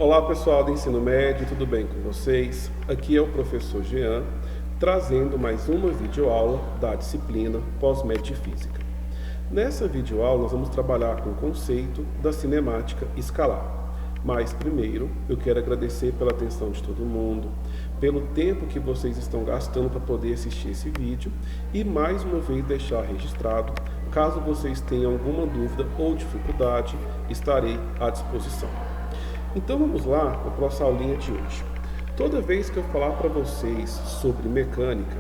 Olá pessoal do ensino médio, tudo bem com vocês? Aqui é o professor Jean, trazendo mais uma videoaula da disciplina Pós-Médio de Física. Nessa videoaula nós vamos trabalhar com o conceito da cinemática escalar. Mas primeiro eu quero agradecer pela atenção de todo mundo, pelo tempo que vocês estão gastando para poder assistir esse vídeo e mais uma vez deixar registrado, caso vocês tenham alguma dúvida ou dificuldade, estarei à disposição. Então vamos lá para a nossa aulinha de hoje. Toda vez que eu falar para vocês sobre mecânica,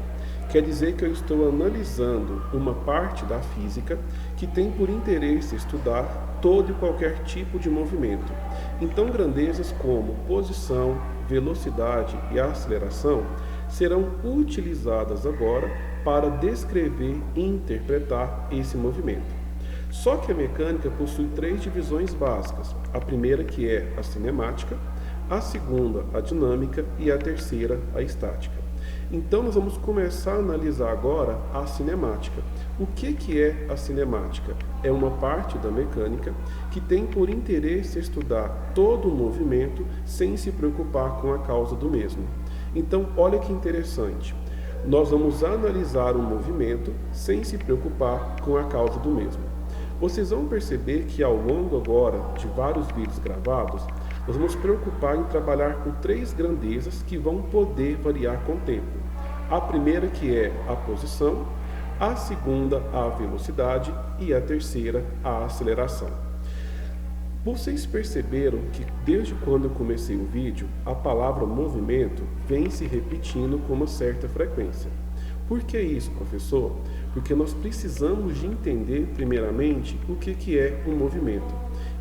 quer dizer que eu estou analisando uma parte da física que tem por interesse estudar todo e qualquer tipo de movimento. Então grandezas como posição, velocidade e aceleração serão utilizadas agora para descrever e interpretar esse movimento. Só que a mecânica possui três divisões básicas. A primeira que é a cinemática, a segunda a dinâmica e a terceira a estática. Então nós vamos começar a analisar agora a cinemática. O que é a cinemática? É uma parte da mecânica que tem por interesse estudar todo o movimento sem se preocupar com a causa do mesmo. Então olha que interessante. Nós vamos analisar o movimento sem se preocupar com a causa do mesmo. Vocês vão perceber que ao longo agora de vários vídeos gravados, nós vamos preocupar em trabalhar com três grandezas que vão poder variar com o tempo. A primeira que é a posição, a segunda a velocidade e a terceira a aceleração. Vocês perceberam que desde quando eu comecei o vídeo, a palavra movimento vem se repetindo com uma certa frequência. Por que isso, professor? Porque nós precisamos de entender, primeiramente, o que é um movimento.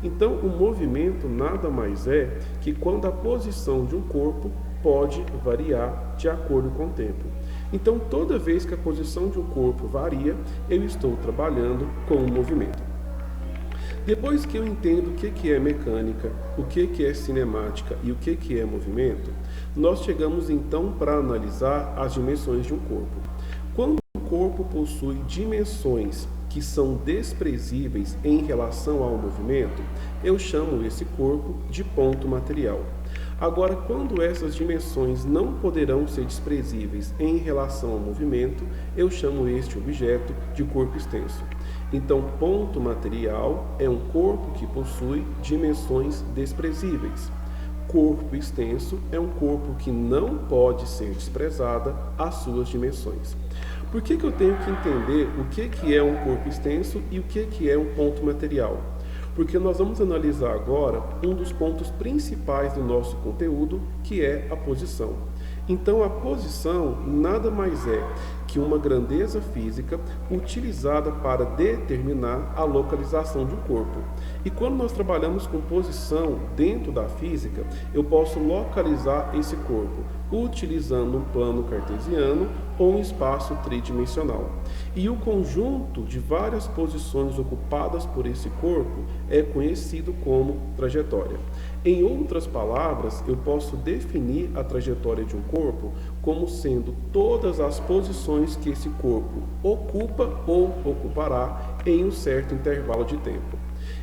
Então, o movimento nada mais é que quando a posição de um corpo pode variar de acordo com o tempo. Então, toda vez que a posição de um corpo varia, eu estou trabalhando com o movimento. Depois que eu entendo o que é mecânica, o que é cinemática e o que é movimento, nós chegamos então para analisar as dimensões de um corpo. Quando o corpo possui dimensões que são desprezíveis em relação ao movimento, eu chamo esse corpo de ponto material. Agora, quando essas dimensões não poderão ser desprezíveis em relação ao movimento, eu chamo este objeto de corpo extenso. Então, ponto material é um corpo que possui dimensões desprezíveis. Corpo extenso é um corpo que não pode ser desprezada as suas dimensões. Por que eu tenho que entender o que é um corpo extenso e o que é um ponto material? Porque nós vamos analisar agora um dos pontos principais do nosso conteúdo, que é a posição. Então, a posição nada mais é que uma grandeza física utilizada para determinar a localização de um corpo. E quando nós trabalhamos com posição dentro da física, eu posso localizar esse corpo utilizando um plano cartesiano ou um espaço tridimensional. E o conjunto de várias posições ocupadas por esse corpo é conhecido como trajetória. Em outras palavras, eu posso definir a trajetória de um corpo como sendo todas as posições que esse corpo ocupa ou ocupará em um certo intervalo de tempo.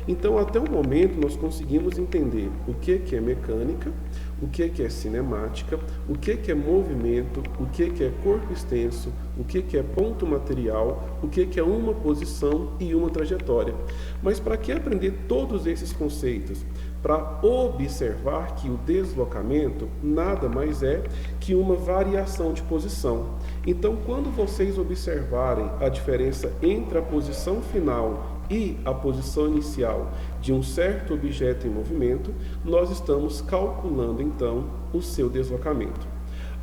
Então, até o momento, nós conseguimos entender o que é mecânica, o que é cinemática, o que é movimento, o que é corpo extenso, o que é ponto material, o que é uma posição e uma trajetória. Mas para que aprender todos esses conceitos? Para observar que o deslocamento nada mais é que uma variação de posição. Então, quando vocês observarem a diferença entre a posição final e a posição inicial de um certo objeto em movimento, nós estamos calculando então o seu deslocamento.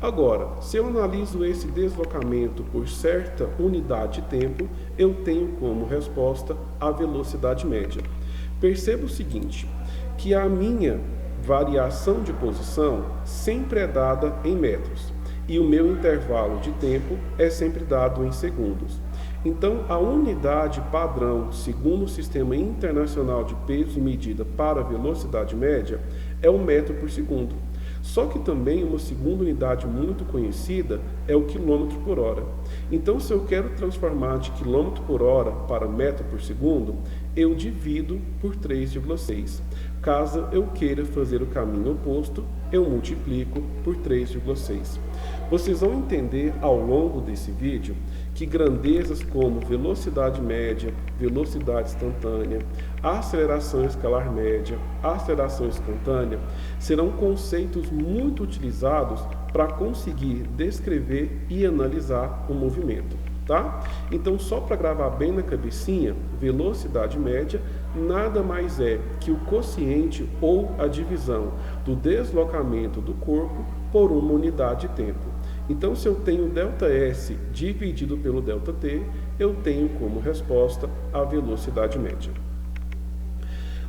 Agora, se eu analiso esse deslocamento por certa unidade de tempo, eu tenho como resposta a velocidade média. Perceba o seguinte, que a minha variação de posição sempre é dada em metros e o meu intervalo de tempo é sempre dado em segundos. Então, a unidade padrão, segundo o Sistema Internacional de Peso e Medida para a Velocidade Média, é o metro por segundo. Só que também uma segunda unidade muito conhecida é o quilômetro por hora. Então, se eu quero transformar de quilômetro por hora para metro por segundo, eu divido por 3,6. Caso eu queira fazer o caminho oposto, eu multiplico por 3,6. Vocês vão entender ao longo desse vídeo que grandezas como velocidade média, velocidade instantânea, aceleração escalar média, aceleração instantânea serão conceitos muito utilizados para conseguir descrever e analisar o movimento. Tá? Então, só para gravar bem na cabecinha, velocidade média nada mais é que o quociente ou a divisão do deslocamento do corpo por uma unidade de tempo. Então, se eu tenho ΔS dividido pelo ΔT, eu tenho como resposta a velocidade média.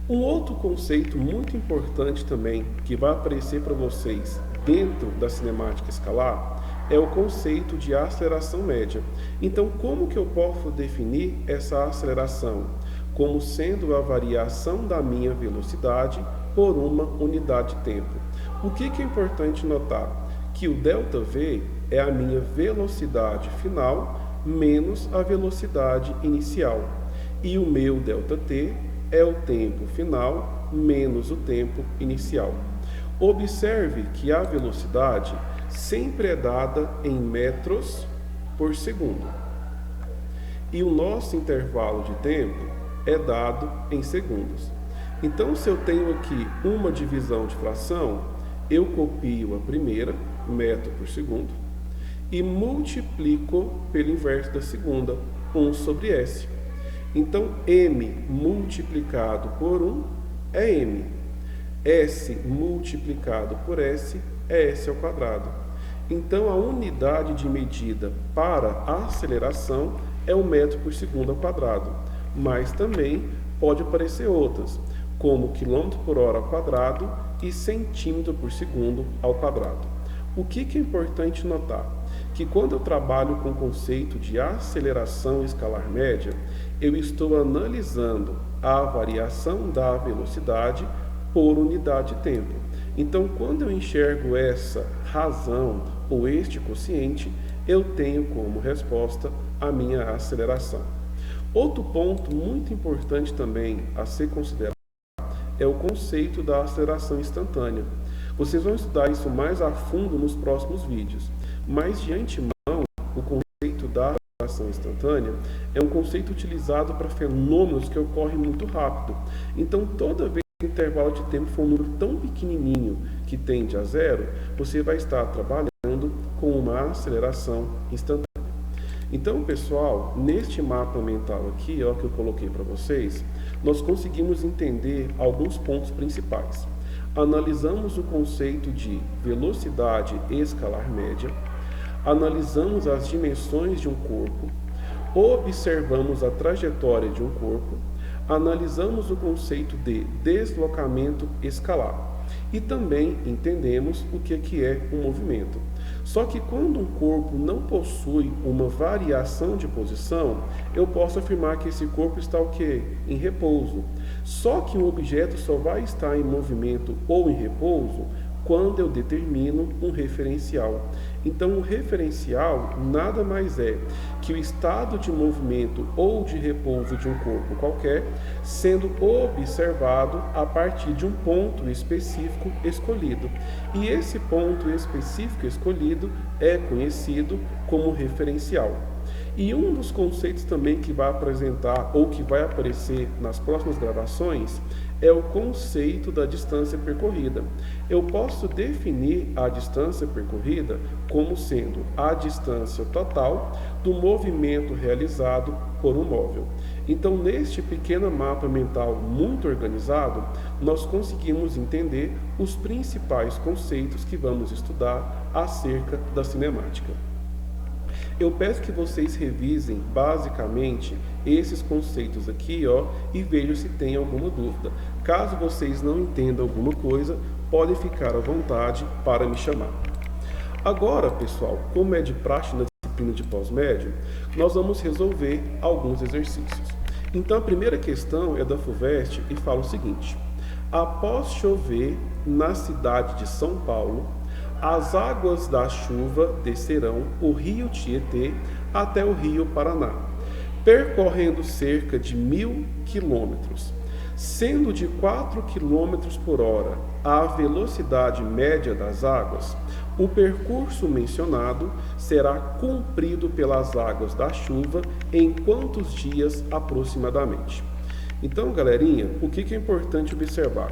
Um outro conceito muito importante também que vai aparecer para vocês dentro da cinemática escalar é o conceito de aceleração média. Então, como que eu posso definir essa aceleração? Como sendo a variação da minha velocidade por uma unidade de tempo. O que é importante notar? Que o ΔV é a minha velocidade final menos a velocidade inicial. E o meu ΔT é o tempo final menos o tempo inicial. Observe que a velocidade sempre é dada em metros por segundo. E o nosso intervalo de tempo é dado em segundos. Então, se eu tenho aqui uma divisão de fração, eu copio a primeira, metro por segundo, e multiplico pelo inverso da segunda, 1 sobre S. Então, M multiplicado por 1 é M. S multiplicado por S é S ao quadrado. Então, a unidade de medida para a aceleração é o metro por segundo ao quadrado, mas também pode aparecer outras, como quilômetro por hora ao quadrado e centímetro por segundo ao quadrado. O que é importante notar? Que quando eu trabalho com o conceito de aceleração escalar média, eu estou analisando a variação da velocidade por unidade de tempo. Então, quando eu enxergo essa razão ou este quociente, eu tenho como resposta a minha aceleração. Outro ponto muito importante também a ser considerado é o conceito da aceleração instantânea. Vocês vão estudar isso mais a fundo nos próximos vídeos, mas de antemão, o conceito da aceleração instantânea é um conceito utilizado para fenômenos que ocorrem muito rápido. Então, toda vez que o intervalo de tempo for um número tão pequenininho que tende a zero, você vai estar trabalhando com uma aceleração instantânea. Então, pessoal, neste mapa mental aqui, ó, que eu coloquei para vocês, nós conseguimos entender alguns pontos principais. Analisamos o conceito de velocidade escalar média, analisamos as dimensões de um corpo, observamos a trajetória de um corpo, analisamos o conceito de deslocamento escalar e também entendemos o que é um movimento. Só que quando um corpo não possui uma variação de posição, eu posso afirmar que esse corpo está o quê? Em repouso. Só que um objeto só vai estar em movimento ou em repouso quando eu determino um referencial. Então, o referencial nada mais é que o estado de movimento ou de repouso de um corpo qualquer sendo observado a partir de um ponto específico escolhido. E esse ponto específico escolhido é conhecido como referencial. E um dos conceitos também que vai apresentar ou que vai aparecer nas próximas gravações é o conceito da distância percorrida. Eu posso definir a distância percorrida como sendo a distância total do movimento realizado por um móvel. Então, neste pequeno mapa mental muito organizado, nós conseguimos entender os principais conceitos que vamos estudar acerca da cinemática. Eu peço que vocês revisem basicamente esses conceitos aqui, ó, e vejam se tem alguma dúvida. Caso vocês não entendam alguma coisa, podem ficar à vontade para me chamar. Agora, pessoal, como é de praxe na disciplina de pós-médio, nós vamos resolver alguns exercícios. Então, a primeira questão é da FUVEST e fala o seguinte: após chover na cidade de São Paulo, as águas da chuva descerão o rio Tietê até o rio Paraná, percorrendo cerca de 1000 quilômetros. Sendo de 4 km por hora a velocidade média das águas, o percurso mencionado será cumprido pelas águas da chuva em quantos dias aproximadamente? Então, galerinha, o que é importante observar?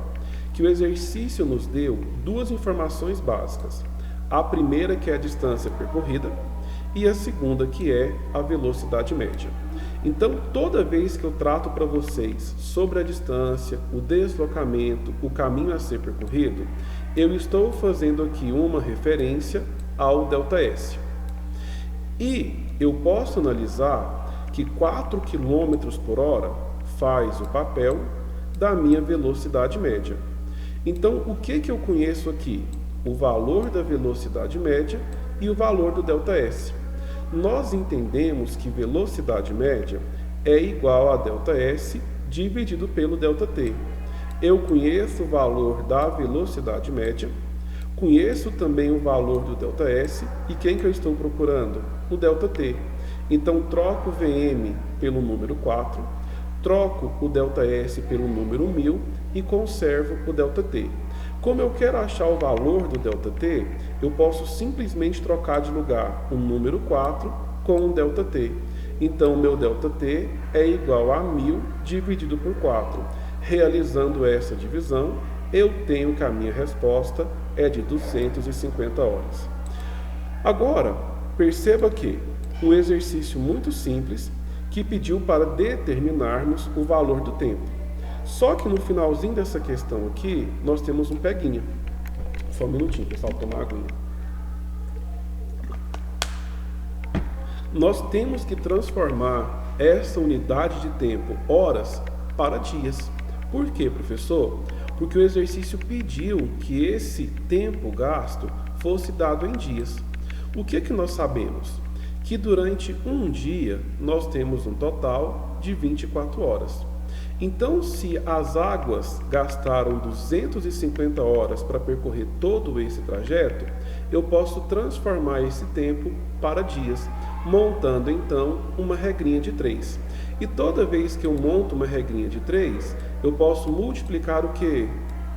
Que o exercício nos deu duas informações básicas. A primeira, que é a distância percorrida, e a segunda, que é a velocidade média. Então, toda vez que eu trato para vocês sobre a distância, o deslocamento, o caminho a ser percorrido, eu estou fazendo aqui uma referência ao ΔS. E eu posso analisar que 4 km por hora faz o papel da minha velocidade média. Então, o que eu conheço aqui? O valor da velocidade média e o valor do ΔS. Nós entendemos que velocidade média é igual a ΔS dividido pelo ΔT. Eu conheço o valor da velocidade média, conheço também o valor do ΔS e quem que eu estou procurando? O ΔT. Então, troco o VM pelo número 4, troco o ΔS pelo número 1000 e conservo o ΔT. Como eu quero achar o valor do ΔT, eu posso simplesmente trocar de lugar o número 4 com o ΔT. Então, o meu ΔT é igual a 1000 dividido por 4. Realizando essa divisão, eu tenho que a minha resposta é de 250 horas. Agora, perceba que um exercício muito simples que pediu para determinarmos o valor do tempo. Só que no finalzinho dessa questão aqui, nós temos um peguinha. Só um minutinho, pessoal, tomar água. Nós temos que transformar essa unidade de tempo, horas, para dias. Por quê, professor? Porque o exercício pediu que esse tempo gasto fosse dado em dias. O que nós sabemos? Que durante um dia nós temos um total de 24 horas. Então, se as águas gastaram 250 horas para percorrer todo esse trajeto, eu posso transformar esse tempo para dias, montando então uma regrinha de 3. E toda vez que eu monto uma regrinha de 3, eu posso multiplicar o que?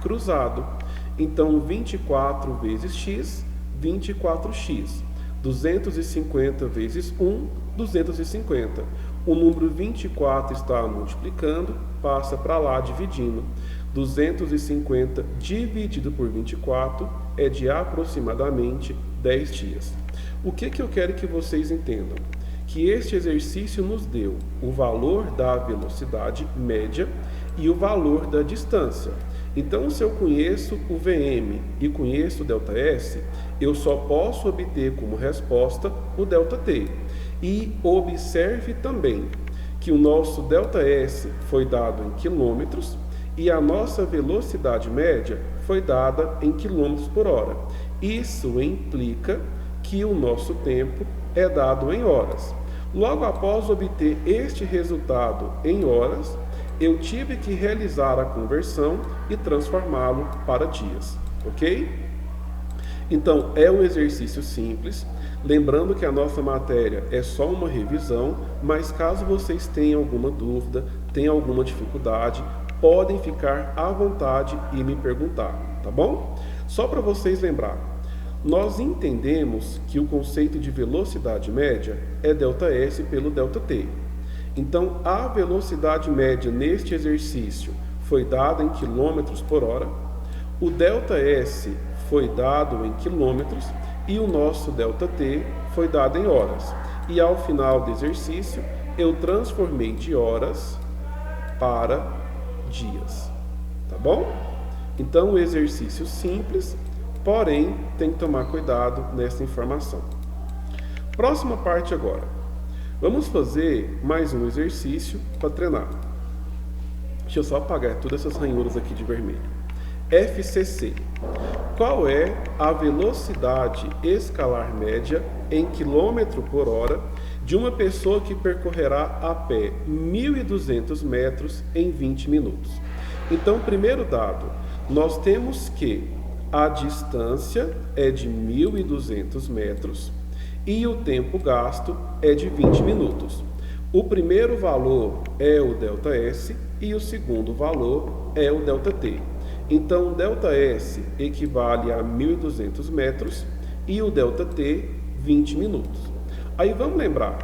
Cruzado. Então, 24 vezes x, 24x. 250 vezes 1, 250. O número 24 está multiplicando, passa para lá dividindo. 250 dividido por 24 é de aproximadamente 10 dias. O que eu quero que vocês entendam? Que este exercício nos deu o valor da velocidade média e o valor da distância. Então, se eu conheço o VM e conheço o ΔS, eu só posso obter como resposta o ΔT. E observe também que o nosso ΔS foi dado em quilômetros e a nossa velocidade média foi dada em quilômetros por hora. Isso implica que o nosso tempo é dado em horas. Logo após obter este resultado em horas, eu tive que realizar a conversão e transformá-lo para dias, ok? Então, é um exercício simples, lembrando que a nossa matéria é só uma revisão, mas caso vocês tenham alguma dúvida, tenham alguma dificuldade, podem ficar à vontade e me perguntar, tá bom? Só para vocês lembrarem, nós entendemos que o conceito de velocidade média é ΔS pelo ΔT. Então, a velocidade média neste exercício foi dada em quilômetros por hora, o ΔS foi dado em quilômetros e o nosso ΔT foi dado em horas. E ao final do exercício, eu transformei de horas para dias, tá bom? Então, o exercício simples, porém, tem que tomar cuidado nessa informação. Próxima parte agora. Vamos fazer mais um exercício para treinar. Deixa eu só apagar todas essas ranhuras aqui de vermelho. FCC. Qual é a velocidade escalar média em quilômetro por hora de uma pessoa que percorrerá a pé 1.200 metros em 20 minutos? Então, primeiro dado, nós temos que a distância é de 1.200 metros e o tempo gasto é de 20 minutos. O primeiro valor é o ΔS e o segundo valor é o ΔT. Então, ΔS equivale a 1.200 metros e o ΔT 20 minutos. Aí vamos lembrar,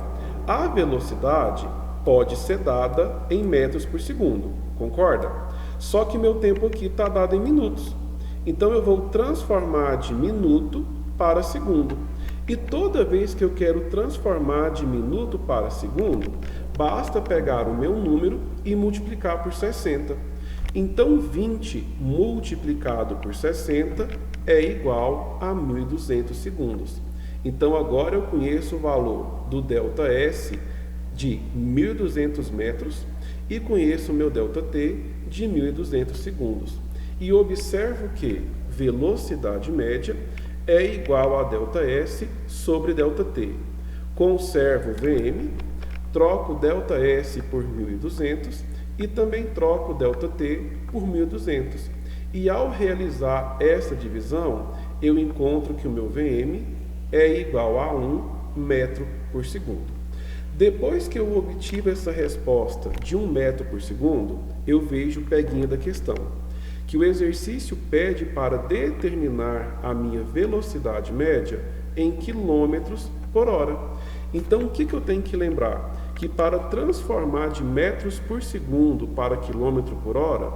a velocidade pode ser dada em metros por segundo, concorda? Só que meu tempo aqui está dado em minutos. Então eu vou transformar de minuto para segundo. E toda vez que eu quero transformar de minuto para segundo, basta pegar o meu número e multiplicar por 60. Então 20 multiplicado por 60 é igual a 1.200 segundos. Então agora eu conheço o valor do ΔS de 1.200 metros e conheço o meu ΔT de 1.200 segundos. E observo que velocidade média é igual a ΔS sobre ΔT. Conservo o VM, troco ΔS por 1.200 e também troco ΔT por 1.200. E ao realizar essa divisão, eu encontro que o meu VM é igual a 1 metro por segundo. Depois que eu obtive essa resposta de 1 metro por segundo, eu vejo o peguinha da questão, que o exercício pede para determinar a minha velocidade média em quilômetros por hora. Então, o que eu tenho que lembrar? Que para transformar de metros por segundo para quilômetro por hora,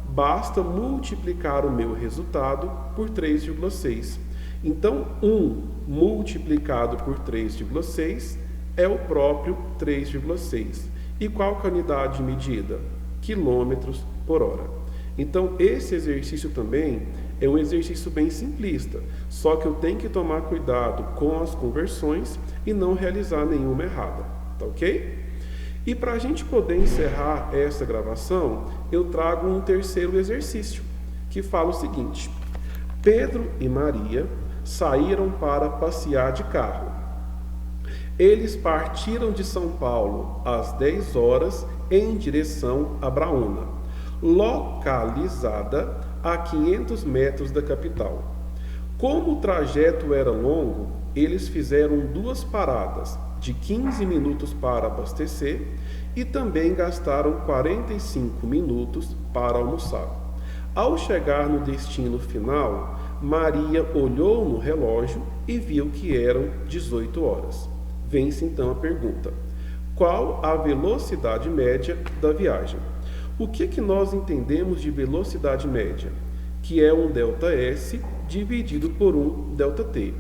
basta multiplicar o meu resultado por 3,6. Então, 1 multiplicado por 3,6 é o próprio 3,6. E qual que é a unidade de medida? Quilômetros por hora. Então, esse exercício também é um exercício bem simplista, só que eu tenho que tomar cuidado com as conversões e não realizar nenhuma errada, tá ok? E para a gente poder encerrar essa gravação, eu trago um terceiro exercício, que fala o seguinte: Pedro e Maria saíram para passear de carro. Eles partiram de São Paulo às 10 horas em direção a Braúna, localizada a 500 metros da capital. Como o trajeto era longo, eles fizeram 2 paradas de 15 minutos para abastecer e também gastaram 45 minutos para almoçar. Ao chegar no destino final, Maria olhou no relógio e viu que eram 18 horas. Vem-se então a pergunta: qual a velocidade média da viagem? O que nós entendemos de velocidade média? Que é um ΔS dividido por um ΔT.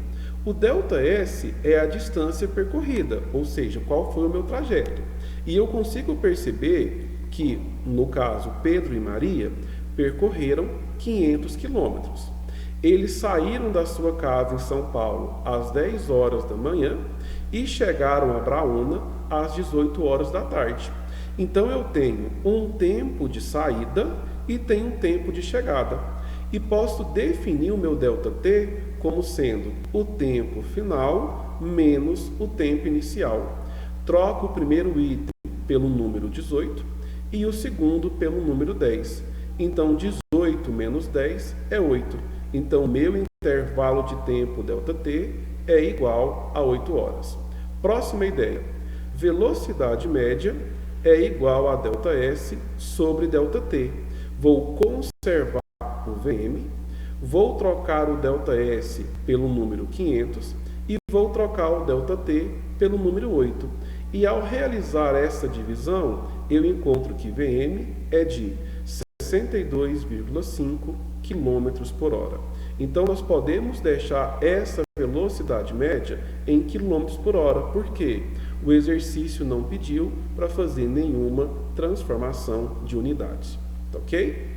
O ΔS é a distância percorrida, ou seja, qual foi o meu trajeto. E eu consigo perceber que, no caso, Pedro e Maria percorreram 500 quilômetros. Eles saíram da sua casa em São Paulo às 10 horas da manhã e chegaram a Braúna às 18 horas da tarde. Então eu tenho um tempo de saída e tenho um tempo de chegada. E posso definir o meu ΔT como sendo o tempo final menos o tempo inicial. Troco o primeiro item pelo número 18 e o segundo pelo número 10. Então 18 menos 10 é 8. Então meu intervalo de tempo ΔT é igual a 8 horas. Próxima ideia. Velocidade média é igual a ΔS sobre ΔT. Vou conservar o VM, vou trocar o ΔS pelo número 500 e vou trocar o ΔT pelo número 8. E ao realizar essa divisão, eu encontro que VM é de 62,5 km por hora. Então nós podemos deixar essa velocidade média em quilômetros por hora, porque o exercício não pediu para fazer nenhuma transformação de unidades, tá ok?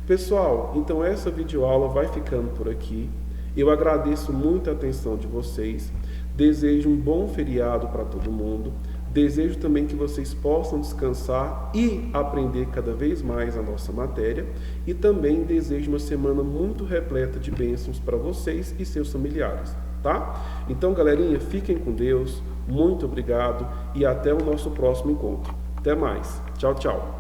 Pessoal, então essa videoaula vai ficando por aqui. Eu agradeço muito a atenção de vocês, desejo um bom feriado para todo mundo, desejo também que vocês possam descansar e aprender cada vez mais a nossa matéria, e também desejo uma semana muito repleta de bênçãos para vocês e seus familiares, tá? Então, galerinha, fiquem com Deus, muito obrigado e até o nosso próximo encontro. Até mais. Tchau, tchau.